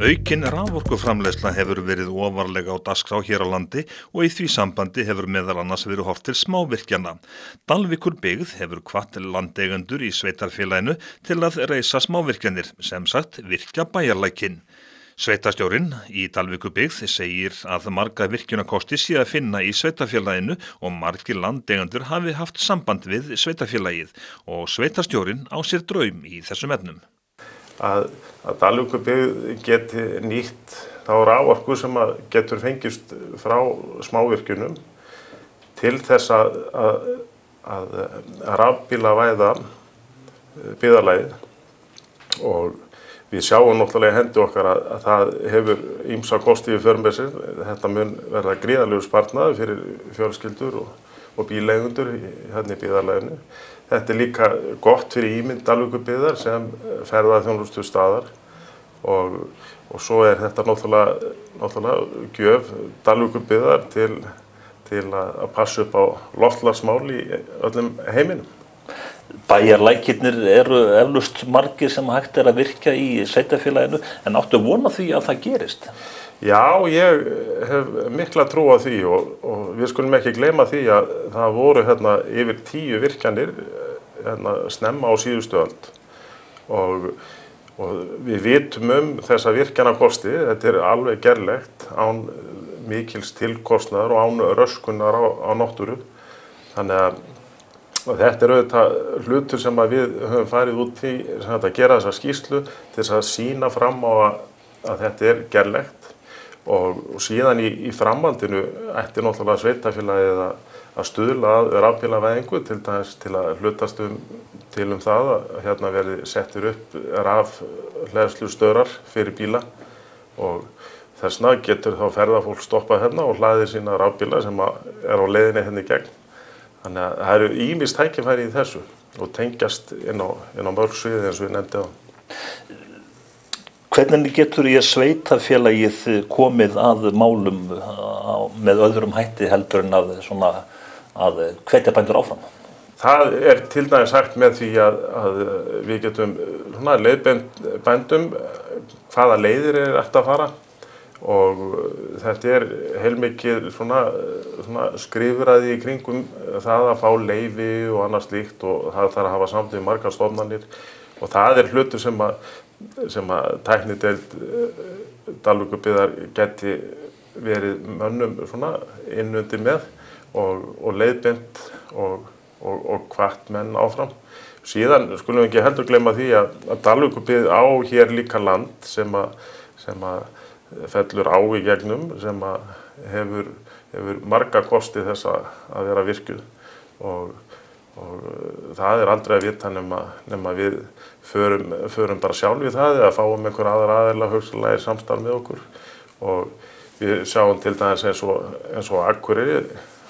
Aukin raforkuframleiðsla hefur verið ofarlega á dagskrá hér á landi og í því sambandi hefur meðal annars verið horft til smávirkjana. Dalvíkurbyggð hefur hvatt landeigendur í sveitarfélaginu til að reisa smávirkjanir, sem sagt virkja bæjarlækinn. Sveitarstjórinn í Dalvíkurbyggð segir að marga virkjunarkosti sé að finna í sveitarfélaginu og margir landeigendur hafi haft samband við sveitarfélagið og sveitarstjórinn á sér draum í þessum efnum. Að Dalvíkurbyggð geti nýtt þá raforku sem getur fengist frá smávirkjunum til þess að rafbílavæða byggðarlagið og við sjáum náttúrulega í hendi okkar að það hefur ýmsa kosti í för með sér. Þetta mun verða gríðarlegur sparnaður fyrir fjölskyldur og bíleigendur hérna í byggðarlaginu. Þetta líka gott fyrir ímynd Dalvíkurbyggðar sem ferðaþjónustu staðar og svo þetta náttúrulega gjöf Dalvíkurbyggðar til að passa upp á loftslagsmál í öllum heiminum. Bæjarlækirnir eru eflaust margir sem hægt að virkja í sveitarfélaginu en áttu von á því að það gerist? Já, ég hef mikla trú á því og við skulum ekki gleyma því að það voru yfir 10 virkjanir snemma á síðustu öld og við vitum þessa virkjanakosti, þetta alveg gerlegt án mikils tilkostnaðar og án röskunar á náttúru. Þannig að þetta auðvitað hlutur sem við höfum farið út í að gera þessa skýrslu til þess að sýna fram á að þetta gerlegt. Og síðan í framhaldinu ætti náttúrulega sveitarfélagið að stuðla að rafbílavæðingu til dæmis til að hlutast til það að verði settir upp rafhleðslustöðvar fyrir bíla og þess vegna getur þá ferðafólk stoppað og hlaðið sína rafbíla sem á leiðinni í gegn. Þannig að það eru ýmis tækifæri í þessu og tengjast inn á mörg sviði eins og ég nefndi á. Hvernig getur sveitarfélagið komið að málum með öðrum hætti heldur en að hvetja bændur áfram? Það til dæmis hægt með því að við getum leiðbeint bændum hvaða leiðir hægt að fara og þetta heilmikið skrifræði í kringum það að fá leyfi og annað slíkt og það þarf að hafa samtíð við margar stofnanir og það hlutur sem að tæknideild Dalvíkurbyggðar geti verið mönnum innundir með og leiðbeint og hvatt menn áfram. Síðan skulum við ekki heldur gleyma því að Dalvíkurbyggð á hér líka land sem að fellur á í gegnum sem að hefur marga kosti þess að vera virkjuð og það aldrei að vita nema við förum bara sjálf í það eða fáum einhver aðra aðila hugsanlega í samstarf með okkur og við sjáum til dæmis eins og Akureyri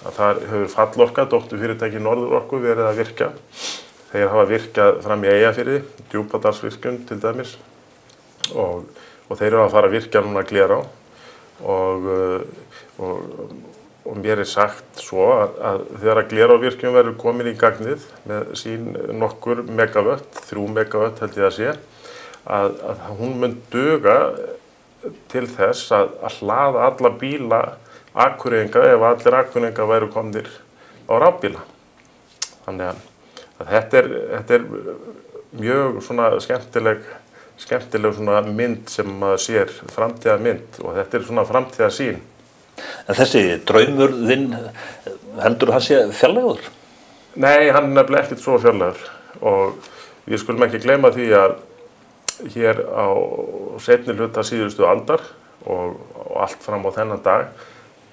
að það hefur Fallorka, dótturfyrirtæki Norðurorku verið að virkja. Þeir hafa virkjað fram í Eyjafirði, Djúpadalsvirkjun til dæmis og þeir eru að fara að virkja núna Glerá og mér sagt svo að þegar Glerárvirkjun verður komin í gagnið með sín nokkur megavött, 3 megavött held ég að sé, að hún mun duga til þess að hlaða alla bíla Akureyringa ef allir Akureyringa væru komnir á rafbíla. Þannig að þetta mjög skemmtileg mynd sem maður sér, framtíðarmynd og þetta framtíðarsýn. En þessi draumur þinn, heldur hann sé fjarlægur? Nei, hann nefnilega ekkert svo fjarlægur og við skulum ekki gleyma því að hér á seinni hluta síðustu aldar og allt fram á þennan dag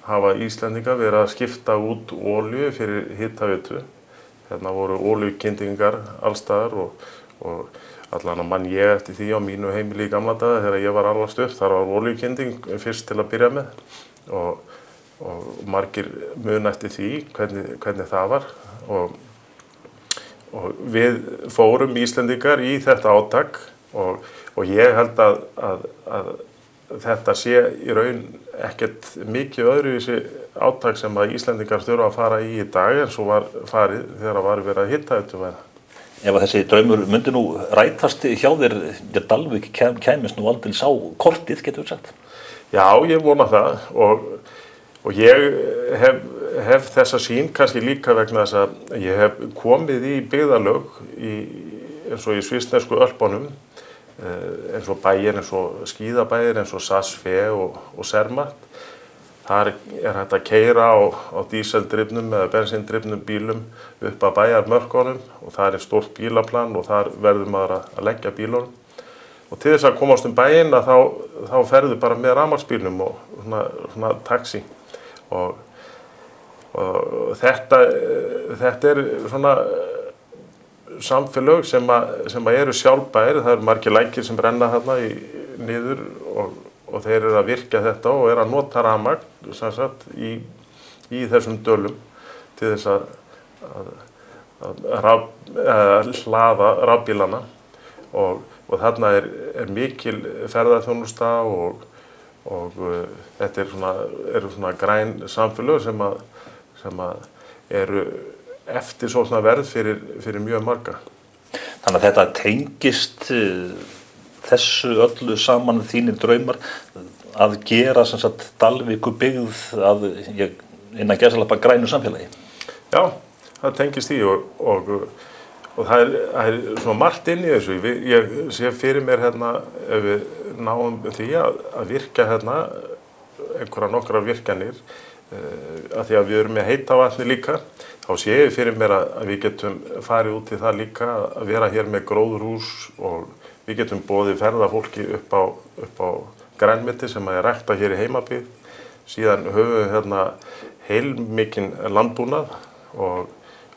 hafa Íslendingar verið að skipta út olíu fyrir hitaveitu. Hérna voru olíukyndingar allstaðar og allan mann ég eftir því á mínu heimili í gamla daga þegar ég var alvast upp. Þar var olíukynding fyrst til að byrja með og margir muna eftir því hvernig það var og við fórum Íslendingar í þetta átak og ég held að þetta sé í raun ekkert mikið öðruvísi átak sem að Íslendingar þurfa að fara í dag en svo var farið þegar var verið að hitaveitu væða. ef að þessi draumur myndi nú rætast hjá þér, Dalvík kæmist nú aldeilis á kortið, getur við sagt. Já, ég vona það og ég hef þessa sýn kannski líka vegna þess að ég hef komið í byggðarlög eins og í svissnesku Ölpunum, eins og bæir, eins og skíðabæir, eins og Saas-Fee og Zermatt. Þar hægt að keyra á díseldrifnum eða bensíndrifnum bílum upp að bæjarmörkunum og það stórt bílaplan og þar verður maður að leggja bílunum. Og til þess að komast bæinn að þá ferðu bara með rafmagnsbílnum og svona taxi. Og þetta svona samfélög sem eru sjálfbærir, það eru margir lækir sem renna þarna niður og þeir eru að virkja þetta og eru að nota rafmagn sem sagt í þessum dölum til þess að hlaða rafbílana og þarna er mikil ferðaþjónusta og þetta eru svona græn samfélög sem eru eftirsóknarverð fyrir mjög marga. Þannig að þetta tengist þessu öllu saman þínir draumar að gera sem sagt Dalvíkurbyggð að innan gæsalappa grænu samfélagi. Já, það tengist því og það er svona margt inn í þessu. Ég sé fyrir mér hérna ef við náum því að virkja hérna nokkrar virkjanir af því að við erum með heita vatni líka, þá sé ég fyrir mér að við getum farið út í það líka að vera hér með gróðurhús og við getum boðið ferðafólki upp á grænmeti sem er ræktað hér í heimabyggð. Síðan höfum við hérna heilmikinn landbúnað og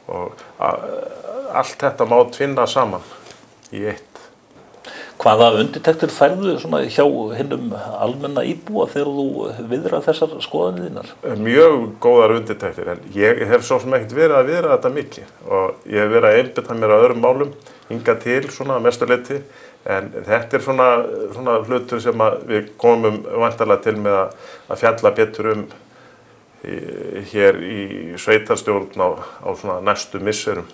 allt þetta má tvinna saman í eitt. Hvaða undirtektir færðu svona hjá hinum almenna íbúa þegar þú viðrar þessar skoðanir þínar? Mjög góðar undirtektir, en ég hef svo sem ekkert verið að viðra þetta mikið og ég hef verið að einbeita mér að öðrum málum hingað til svona að mestu leyti, en þetta er svona hlutur sem við komum væntanlega til með að fjalla betur hér í sveitarstjórn á svona næstu misserum.